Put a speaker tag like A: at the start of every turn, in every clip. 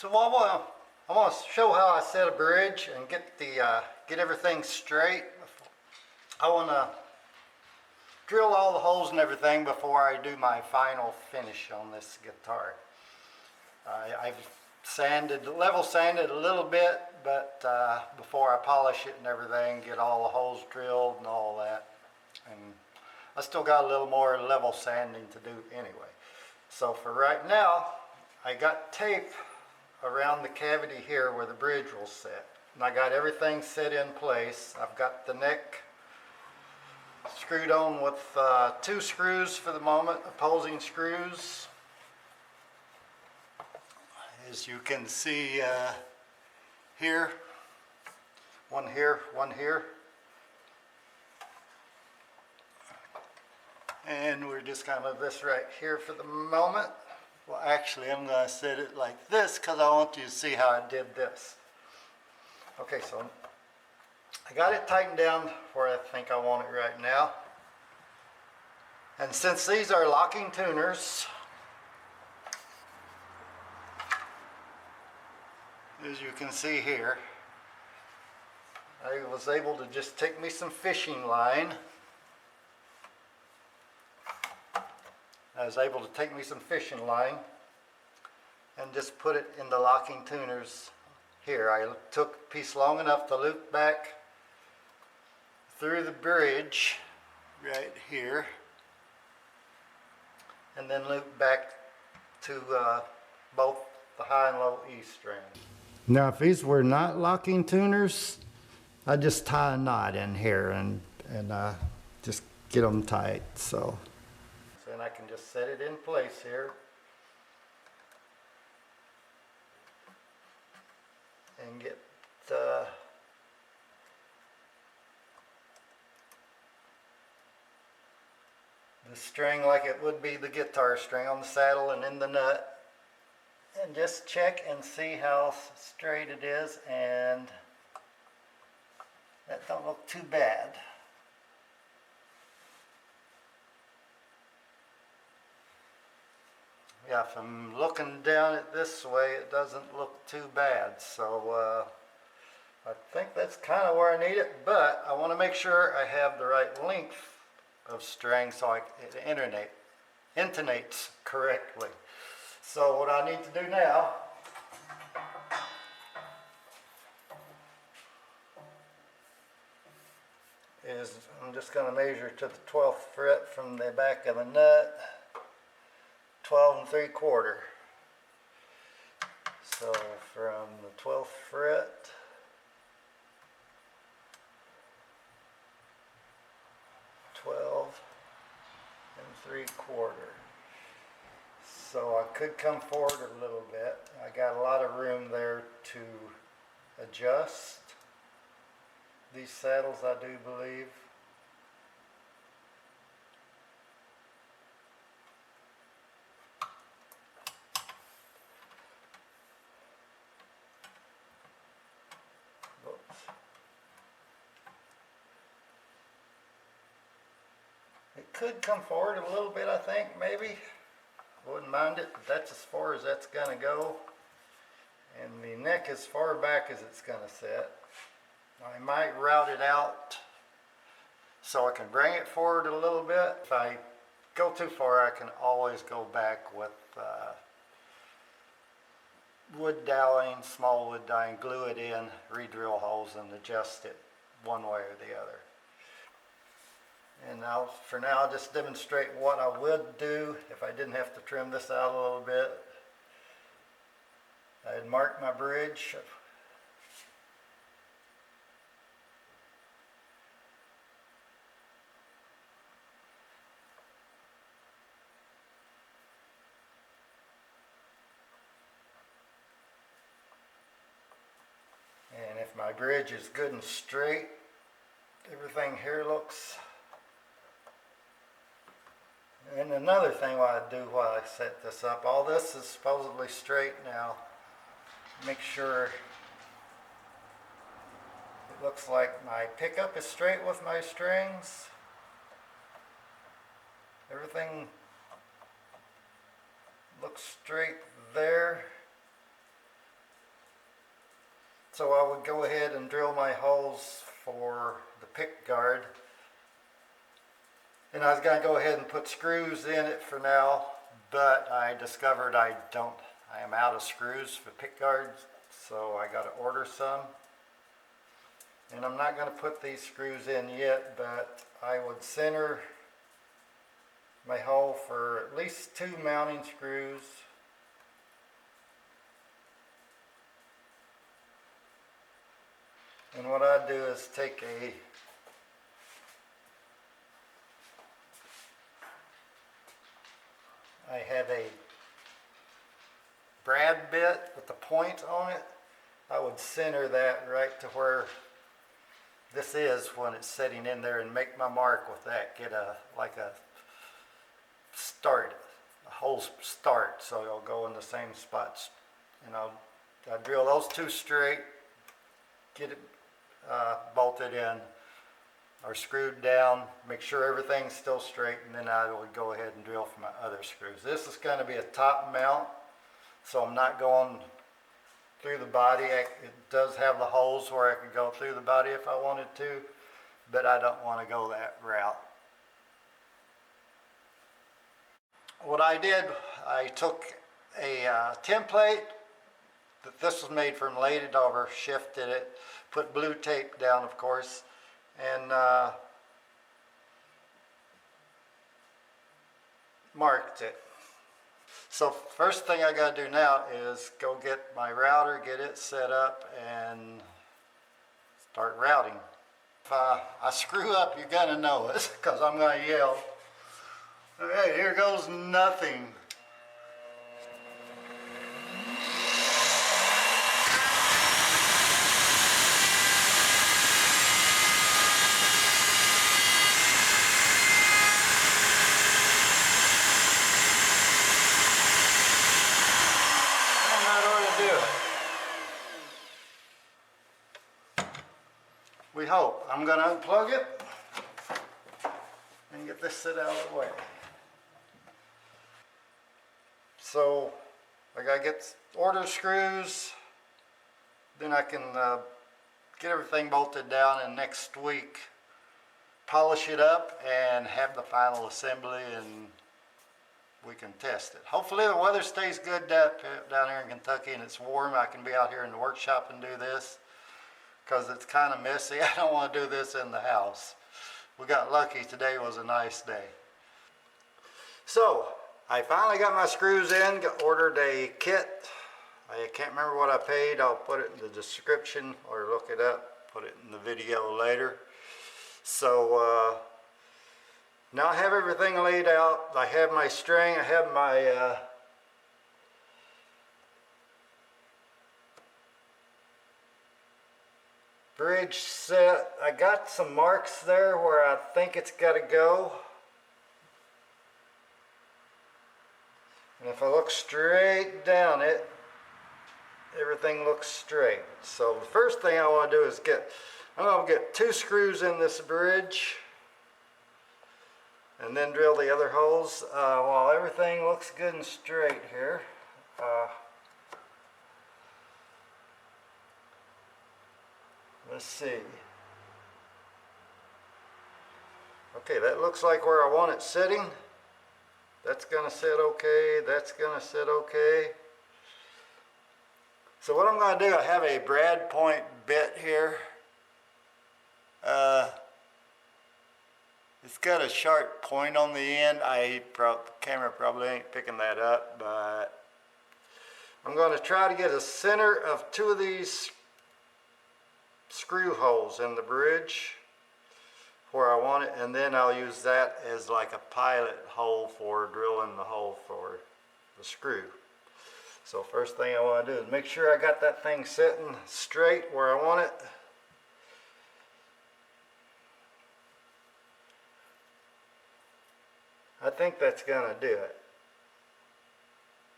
A: So I want to show how I set a bridge and get everything straight. I want to drill all the holes and everything before I do my final finish on this guitar. I've level sanded a little bit, but before I polish it and everything, get all the holes drilled and all that. And I still got a little more level sanding to do anyway. So for right now, I got tape around the cavity here where the bridge will sit. And I got everything set in place. I've got the neck screwed on with 2 screws for the moment, opposing screws. As you can see here, one here, one here. And we're just kind of this right here for the moment. Well, actually, I'm going to set it like this because I want you to see how I did this. Okay, so I got it tightened down where I think I want it right now. And since these are locking tuners, as you can see here, I was able to just take me some fishing line. And just put it in the locking tuners here. I took a piece long enough to loop back through the bridge right here, and then loop back to both the high and low E strings. Now if these were not locking tuners, I'd just tie a knot in here and just get them tight. So then I can just set it in place here and get the string like it would be the guitar string on the saddle and in the nut, and just check and see how straight it is, and that don't look too bad. Yeah, if I'm looking down it this way, it doesn't look too bad. So I think that's kind of where I need it, but I want to make sure I have the right length of string so it intonates correctly. So what I need to do now is I'm just going to measure to the 12th fret from the back of the nut. 12 3/4. So from the 12th fret (12 3/4). So I could come forward a little bit. I got a lot of room there to adjust these saddles, I do believe. It could come forward a little bit, I think, maybe. Wouldn't mind it, but that's as far as that's going to go. And the neck as far back as it's going to sit. I might route it out so I can bring it forward a little bit. If I go too far, I can always go back with wood doweling, small wood doweling, glue it in, re-drill holes, and adjust it one way or the other. And for now, I'll just demonstrate what I would do if I didn't have to trim this out a little bit. I'd mark my bridge. And if my bridge is good and straight, everything here looks. And another thing what I do while I set this up, all this is supposedly straight now. Make sure it looks like my pickup is straight with my strings. Everything looks straight there. So I would go ahead and drill my holes for the Pickguard. And I was going to go ahead and put screws in it for now, but I discovered I am out of screws for Pickguards, so I got to order some. And I'm not going to put these screws in yet, but I would center my hole for at least 2 mounting screws. And what I do is take I have a brad bit with the point on it. I would center that right to where this is when it's sitting in there and make my mark with that. Get like a start, a hole start, so it'll go in the same spots. And I drill those 2 straight, get it bolted in or screwed down, make sure everything's still straight, and then I would go ahead and drill for my other screws. This is going to be a top mount, so I'm not going through the body. It does have the holes where I could go through the body if I wanted to, but I don't want to go that route. What I did, I took a template. This was made from, laid it over, shifted it, put blue tape down, of course, and marked it. So first thing I got to do now is go get my router, get it set up, and start routing. If I screw up, you're going to know it, because I'm going to yell. Okay, here goes nothing. We hope. I'm going to unplug it and get this set out of the way. So I got to get order screws, then I can get everything bolted down, and next week polish it up and have the final assembly, and we can test it. Hopefully the weather stays good down here in Kentucky and it's warm. I can be out here in the workshop and do this, because it's kind of messy. I don't want to do this in the house. We got lucky, today was a nice day. So I finally got my screws in, ordered a kit. I can't remember what I paid. I'll put it in the description or look it up, put it in the video later. So now I have everything laid out. I have my string, I have my bridge set. I got some marks there where I think it's got to go. And if I look straight down it, everything looks straight. So the first thing I want to do is I'm going to get 2 screws in this bridge and then drill the other holes. While everything looks good and straight here, let's see. Okay, that looks like where I want it sitting. That's going to sit okay. That's going to sit okay. So what I'm going to do, I have a brad point bit here. It's got a sharp point on the end. The camera probably ain't picking that up, but I'm going to try to get a center of 2 of these screw holes in the bridge where I want it, and then I'll use that as like a pilot hole for drilling the hole for the screw. So first thing I want to do is make sure I got that thing sitting straight where I want it. I think that's going to do it.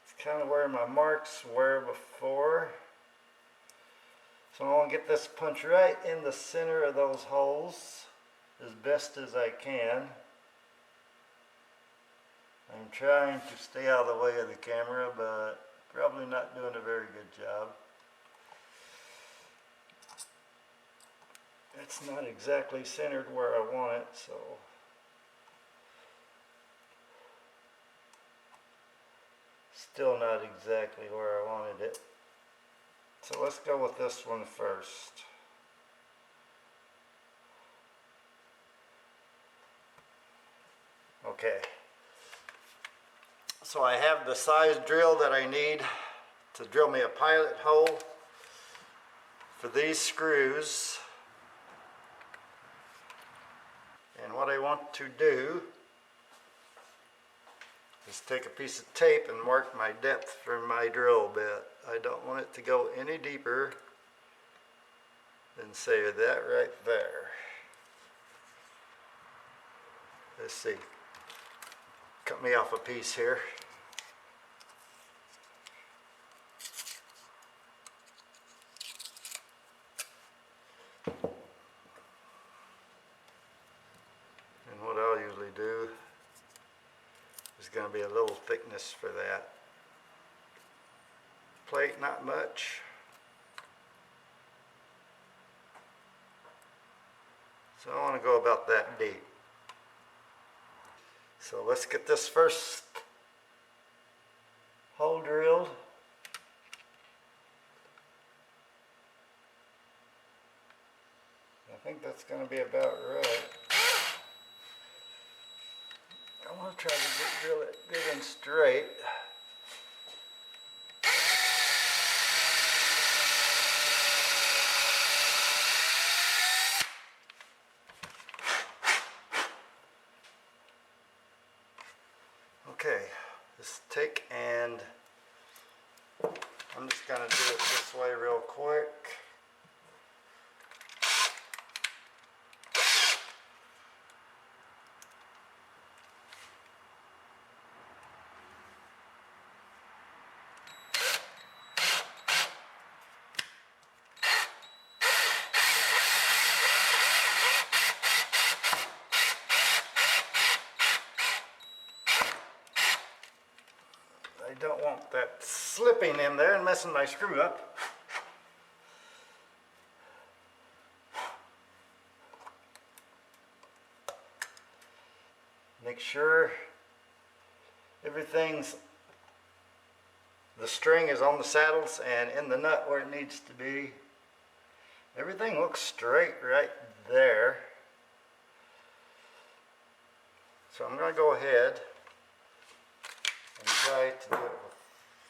A: It's kind of where my marks were before. So I want to get this punched right in the center of those holes as best as I can. I'm trying to stay out of the way of the camera, but probably not doing a very good job. it's not exactly centered where I want it, so still not exactly where I wanted it. So let's go with this one first. Okay. So I have the size drill that I need to drill me a pilot hole for these screws. And what I want to do is take a piece of tape and mark my depth for my drill bit. I don't want it to go any deeper than, say, that right there. Let's see. Cut me off a piece here. And what I'll usually do is going to be a little thickness for that. Plate, not much. So I want to go about that deep. So let's get this first hole drilled. I think that's going to be about right. I want to try to drill it good and straight. Okay, let's take and I'm just going to do it this way real quick. I don't want that slipping in there and messing my screw up. Make sure the string is on the saddles and in the nut where it needs to be. Everything looks straight right there. So I'm going to go ahead and try to do it with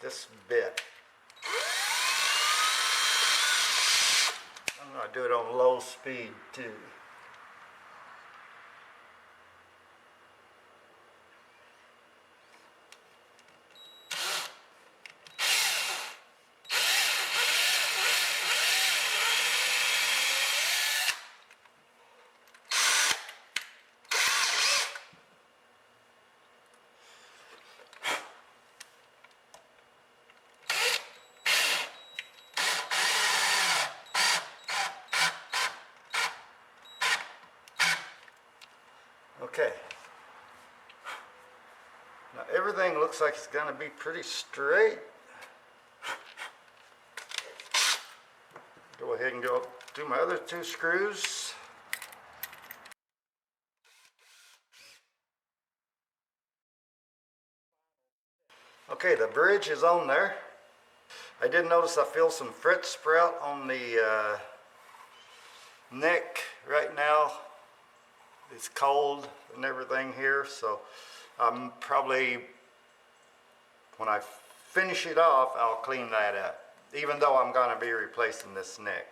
A: this bit. I'm going to do it on low speed too. Okay. Now everything looks like it's going to be pretty straight. Go ahead and go do my other two screws. Okay, the bridge is on there. I did notice I feel some fret sprout on the neck right now. It's cold and everything here, so I'm probably, when I finish it off, I'll clean that up, even though I'm going to be replacing this neck.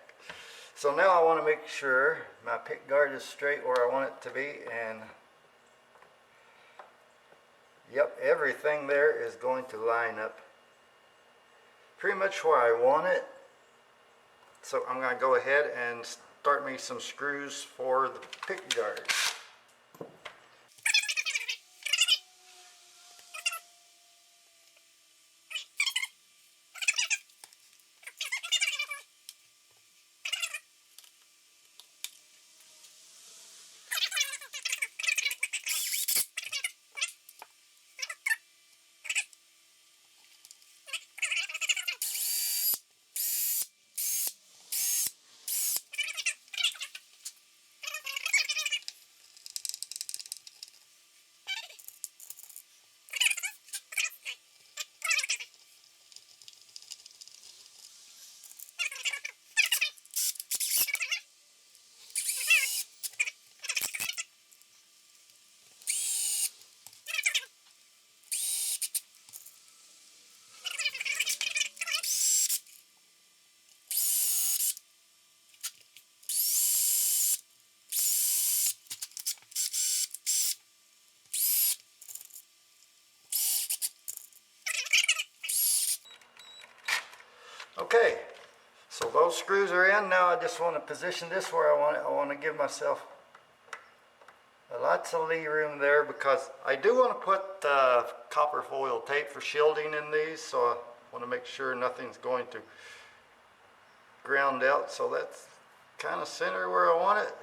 A: So now I want to make sure my pick guard is straight where I want it to be, and yep, everything there is going to line up pretty much where I want it. So I'm going to go ahead and start me some screws for the pick guard. Okay, so those screws are in. Now I just want to position this where I want it. I want to give myself lots of lee room there because I do want to put copper foil tape for shielding in these, so I want to make sure nothing's going to ground out. So that's kind of center where I want it.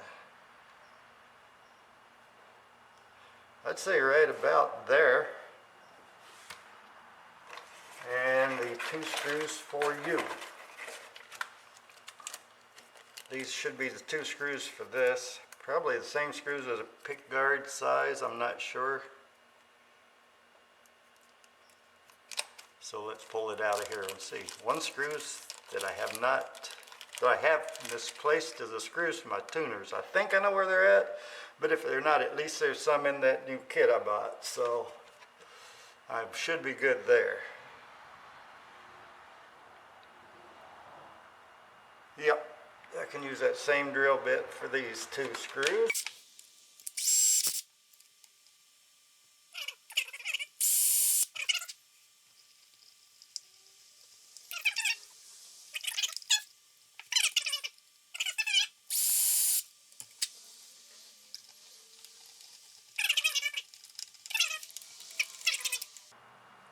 A: I'd say right about there. And the 2 screws for you. These should be the 2 screws for this. Probably the same screws as a pickguard size, I'm not sure. So let's pull it out of here and see. 1 screws that I have misplaced is the screws for my tuners. I think I know where they're at, but if they're not, at least there's some in that new kit I bought. So I should be good there. Yep, I can use that same drill bit for these 2 screws.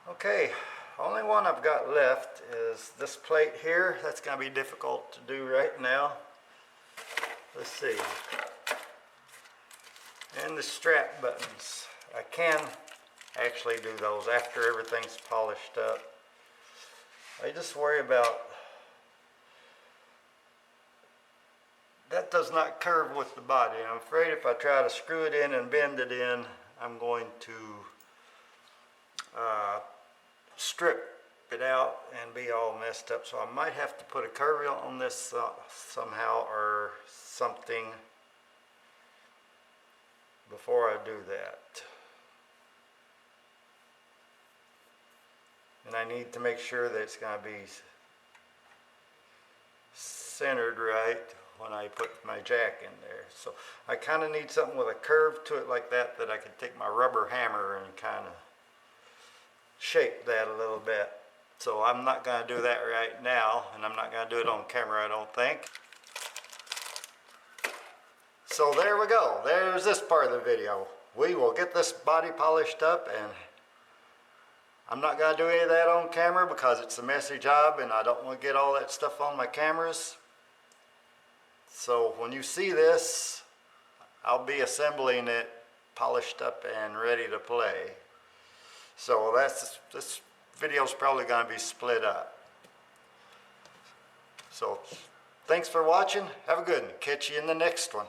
A: Okay, only one I've got left is this plate here. That's going to be difficult to do right now. Let's see. And the strap buttons. I can actually do those after everything's polished up. I just worry about that does not curve with the body. I'm afraid if I try to screw it in and bend it in, I'm going to strip it out and be all messed up. So I might have to put a curve on this somehow or something before I do that. And I need to make sure that it's going to be centered right when I put my jack in there. So I kind of need something with a curve to it like that I can take my rubber hammer and kind of shape that a little bit. So I'm not going to do that right now, and I'm not going to do it on camera, I don't think. So there we go. There's this part of the video. We will get this body polished up, and I'm not going to do any of that on camera because it's a messy job and I don't want to get all that stuff on my cameras. So when you see this, I'll be assembling it polished up and ready to play. So this video is probably going to be split up. So thanks for watching. Have a good one. Catch you in the next one.